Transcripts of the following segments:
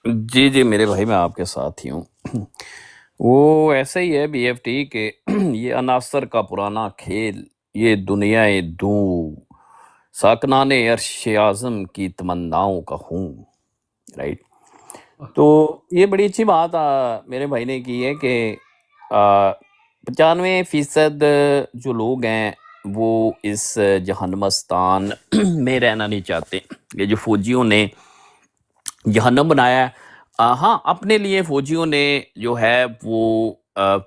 جی جی میرے بھائی، میں آپ کے ساتھ ہی ہوں۔ وہ ایسا ہی ہے بی ایف ٹی کہ یہ عناصر کا پرانا کھیل، یہ دنیا دوں ساکنان عرش اعظم کی تمناؤں کا ہوں، رائٹ۔ تو یہ بڑی اچھی بات میرے بھائی نے کی ہے کہ 95% جو لوگ ہیں وہ اس جہنمستان میں رہنا نہیں چاہتے۔ یہ جو فوجیوں نے جہنم بنایا ہے، ہاں اپنے لیے فوجیوں نے جو ہے وہ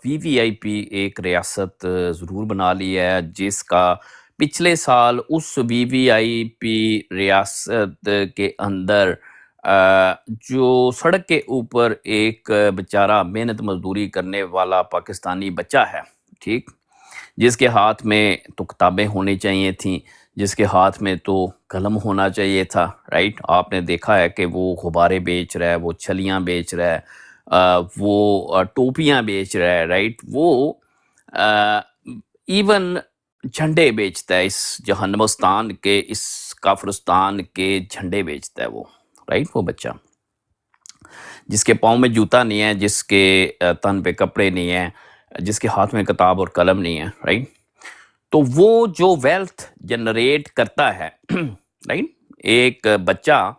وی وی آئی پی ایک ریاست ضرور بنا لی ہے، جس کا پچھلے سال اس وی وی آئی پی ریاست کے اندر جو سڑک کے اوپر ایک بیچارہ محنت مزدوری کرنے والا پاکستانی بچہ ہے، ٹھیک، جس کے ہاتھ میں تو کتابیں ہونی چاہیے تھیں، جس کے ہاتھ میں تو قلم ہونا چاہیے تھا، رائٹ۔ آپ نے دیکھا ہے کہ وہ غبارے بیچ رہا ہے، وہ چھلیاں بیچ رہا ہے، وہ ٹوپیاں بیچ رہا ہے، رائٹ۔ وہ ایون جھنڈے بیچتا ہے، اس جہنمستان کے، اس کافرستان کے جھنڈے بیچتا ہے وہ، رائٹ۔ وہ بچہ جس کے پاؤں میں جوتا نہیں ہے، جس کے تن پہ کپڑے نہیں ہیں، جس کے ہاتھ میں کتاب اور قلم نہیں ہے، رائٹ۔ تو وہ جو ویلتھ جنریٹ کرتا ہے رائٹ، ایک بچہ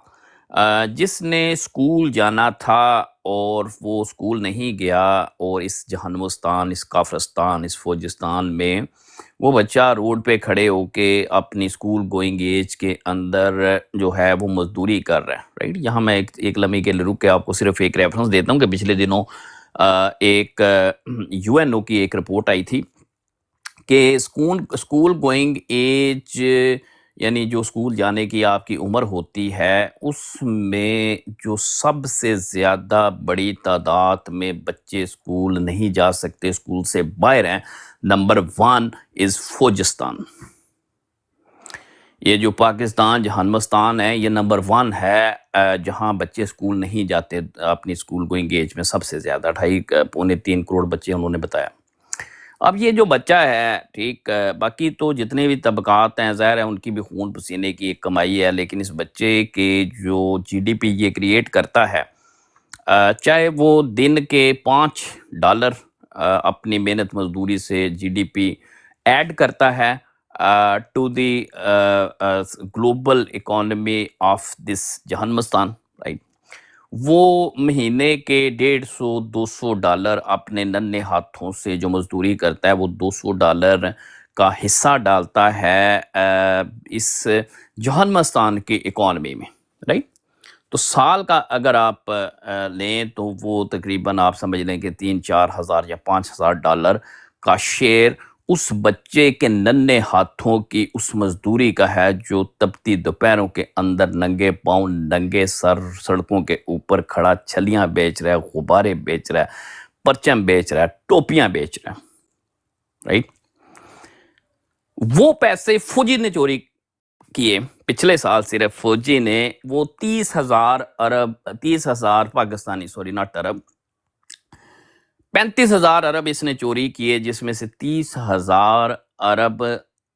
جس نے اسکول جانا تھا اور وہ اسکول نہیں گیا، اور اس جہنمستان، اس کافرستان، اس فوجستان میں وہ بچہ روڈ پہ کھڑے ہو کے اپنی اسکول گوئنگ ایج کے اندر جو ہے وہ مزدوری کر رہا ہے، رائٹ۔ یہاں میں ایک لمحے کے لیے رک کے آپ کو صرف ایک ریفرنس دیتا ہوں کہ پچھلے دنوں ایک یو این او کی ایک رپورٹ آئی تھی کہ اسکول گوئنگ ایج، یعنی جو اسکول جانے کی آپ کی عمر ہوتی ہے، اس میں جو سب سے زیادہ بڑی تعداد میں بچے اسکول نہیں جا سکتے، اسکول سے باہر ہیں، نمبر 1 از فوجستان۔ یہ جو پاکستان جہنمستان ہے، یہ نمبر 1 ہے جہاں بچے اسکول نہیں جاتے اپنی اسکول گوئنگ ایج میں، سب سے زیادہ 2.5 3 کروڑ بچے انہوں نے بتایا۔ اب یہ جو بچہ ہے، ٹھیک، باقی تو جتنے بھی طبقات ہیں ظاہر ہے ان کی بھی خون پسینے کی ایک کمائی ہے، لیکن اس بچے کے جو جی ڈی پی یہ کریٹ کرتا ہے، چاہے وہ دن کے $5 اپنی محنت مزدوری سے جی ڈی پی ایڈ کرتا ہے to the global economy of this جہنمستان، رائٹ۔ وہ مہینے کے $150 اپنے ننھے ہاتھوں سے جو مزدوری کرتا ہے، وہ $200 کا حصہ ڈالتا ہے اس جہنمستان کی اکانومی میں، رائٹ۔ تو سال کا اگر آپ لیں تو وہ تقریباً آپ سمجھ لیں کہ 3-4 ہزار یا $5,000 کا شیئر اس بچے کے ننھے ہاتھوں کی اس مزدوری کا ہے، جو تپتی دوپہروں کے اندر ننگے پاؤں، ننگے سر، سڑکوں کے اوپر کھڑا چھلیاں بیچ رہا ہے، غبارے بیچ رہا ہے، پرچم بیچ رہا ہے، ٹوپیاں بیچ رہا ہے، رائٹ۔ وہ پیسے فوجی نے چوری کیے پچھلے سال، صرف فوجی نے وہ 30,000 پاکستانی، سوری ناٹ ارب، 35,000 ارب اس نے چوری کیے، جس میں سے 30,000 ارب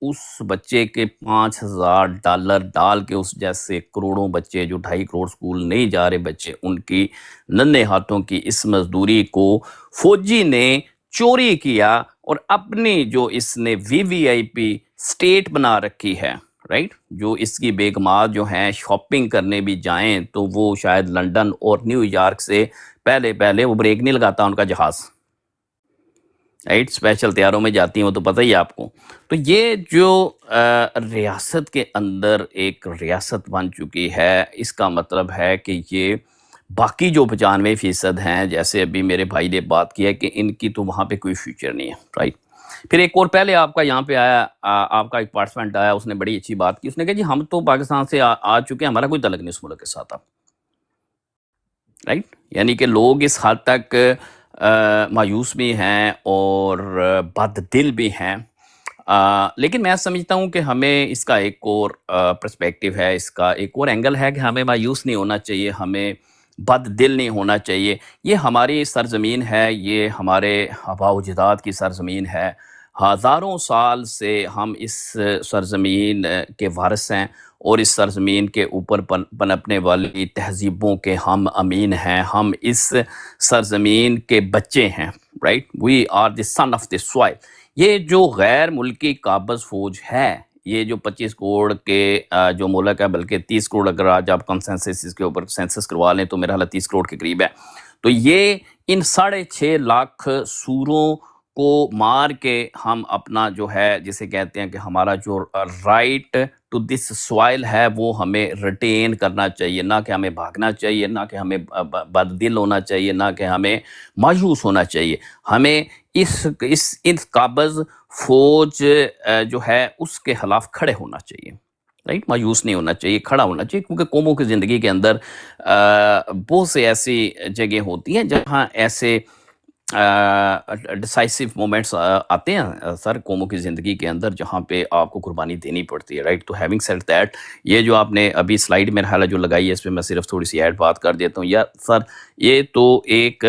اس بچے کے $5,000 ڈال کے، اس جیسے کروڑوں بچے جو 2.5 کروڑ اسکول نہیں جا رہے بچے، ان کی ننھے ہاتھوں کی اس مزدوری کو فوجی نے چوری کیا، اور اپنی جو اس نے وی وی آئی پی سٹیٹ بنا رکھی ہے، رائٹ۔ جو اس کی بیگمات جو ہیں شاپنگ کرنے بھی جائیں تو وہ شاید لنڈن اور نیو یارک سے پہلے وہ بریک نہیں لگاتا ان کا جہاز، رائٹ، اسپیشل طیاروں میں جاتی ہیں وہ تو پتہ ہی ہے آپ کو۔ تو یہ جو ریاست کے اندر ایک ریاست بن چکی ہے، اس کا مطلب ہے کہ یہ باقی جو 95% ہیں، جیسے ابھی میرے بھائی نے بات کی ہے کہ ان کی تو وہاں پہ کوئی فیوچر نہیں ہے، رائٹ۔ پھر ایک اور پہلے آپ کا یہاں پہ آیا، آپ کا ایک پارٹیسپینٹ آیا، اس نے بڑی اچھی بات کی، اس نے کہا جی ہم تو پاکستان سے آ چکے ہیں، ہمارا کوئی تعلق نہیں اس ملک کے ساتھ اب، رائٹ۔ یعنی کہ لوگ اس حد تک مایوس بھی ہیں اور بد دل بھی ہیں، لیکن میں سمجھتا ہوں کہ ہمیں اس کا ایک اور پرسپیکٹیو ہے، اس کا ایک اور اینگل ہے کہ ہمیں مایوس نہیں ہونا چاہیے، ہمیں بد دل نہیں ہونا چاہیے۔ یہ ہماری سرزمین ہے، یہ ہمارے آباء و اجداد کی سرزمین ہے، ہزاروں سال سے ہم اس سرزمین کے وارث ہیں، اور اس سرزمین کے اوپر پنپنے والی تہذیبوں کے ہم امین ہیں، ہم اس سرزمین کے بچے ہیں، right, we are the son of the soil. یہ جو غیر ملکی قابض فوج ہے، یہ جو 25 کروڑ کے جو ملک ہے، بلکہ 30 کروڑ اگر آج آپ کنسنسس کے اوپر سینسس کروا لیں تو میرا حال 30 کروڑ کے قریب ہے، تو یہ ان 6.5 لاکھ سوروں کو مار کے ہم اپنا جو ہے جسے کہتے ہیں کہ ہمارا جو رائٹ ٹو دس سوائل ہے وہ ہمیں ریٹین کرنا چاہیے، نہ کہ ہمیں بھاگنا چاہیے، نہ کہ ہمیں بد دل ہونا چاہیے، نہ کہ ہمیں مایوس ہونا چاہیے۔ ہمیں اس قابض فوج جو ہے اس کے خلاف کھڑے ہونا چاہیے، رائٹ، مایوس نہیں ہونا چاہیے، کھڑا ہونا چاہیے، کیونکہ قوموں کی زندگی کے اندر بہت سے ایسی جگہ ہوتی ہیں جہاں ایسے ڈیسائسو مومنٹس آتے ہیں سر قوموں کی زندگی کے اندر، جہاں پہ آپ کو قربانی دینی پڑتی ہے، رائٹ۔ تو ہیونگ سیڈ دیٹ، یہ جو آپ نے ابھی سلائیڈ میرا خیال ہے جو لگائی ہے، اس پہ میں صرف تھوڑی سی ایڈ بات کر دیتا ہوں یار سر، یہ تو ایک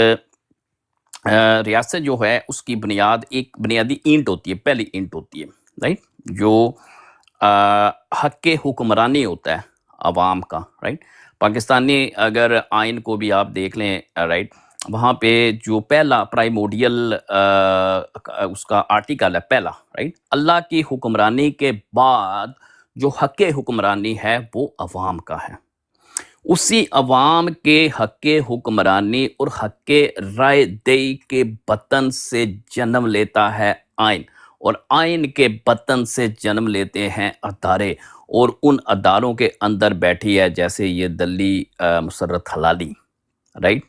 ریاست جو ہے اس کی بنیاد ایک بنیادی اینٹ ہوتی ہے، پہلی اینٹ ہوتی ہے، رائٹ، جو حق حکمرانی ہوتا ہے عوام کا، رائٹ۔ پاکستانی اگر آئین کو بھی آپ دیکھ لیں، رائٹ، وہاں پہ جو پہلا پرائموڈیل اس کا آرٹیکل ہے پہلا، رائٹ، اللہ کی حکمرانی کے بعد جو حق حکمرانی ہے وہ عوام کا ہے، اسی عوام کے حق حکمرانی اور حق رائے دہی کے بطن سے جنم لیتا ہے آئین، اور آئین کے بطن سے جنم لیتے ہیں ادارے، اور ان اداروں کے اندر بیٹھی ہے جیسے یہ دلی مسرت حلالی، رائٹ۔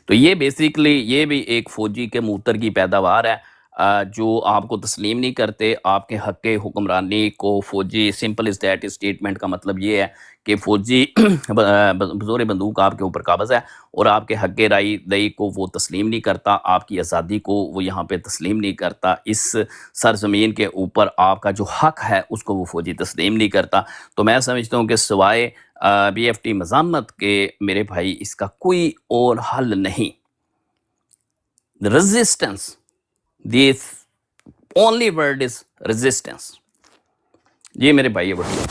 تو یہ بیسیکلی یہ بھی ایک فوجی کے موتر کی پیداوار ہے جو آپ کو تسلیم نہیں کرتے آپ کے حق حکمرانی کو۔ فوجی سمپل از دیٹ اسٹیٹمنٹ کا مطلب یہ ہے کہ فوجی بزور بندوق آپ کے اوپر قابض ہے اور آپ کے حق رائے دہی کو وہ تسلیم نہیں کرتا، آپ کی آزادی کو وہ یہاں پہ تسلیم نہیں کرتا، اس سرزمین کے اوپر آپ کا جو حق ہے اس کو وہ فوجی تسلیم نہیں کرتا۔ تو میں سمجھتا ہوں کہ سوائے بی ایف ٹی مزاحمت کے میرے بھائی اس کا کوئی اور حل نہیں۔ Resistance, the only word is resistance. جی میرے بھائی، یہ بڑھیا۔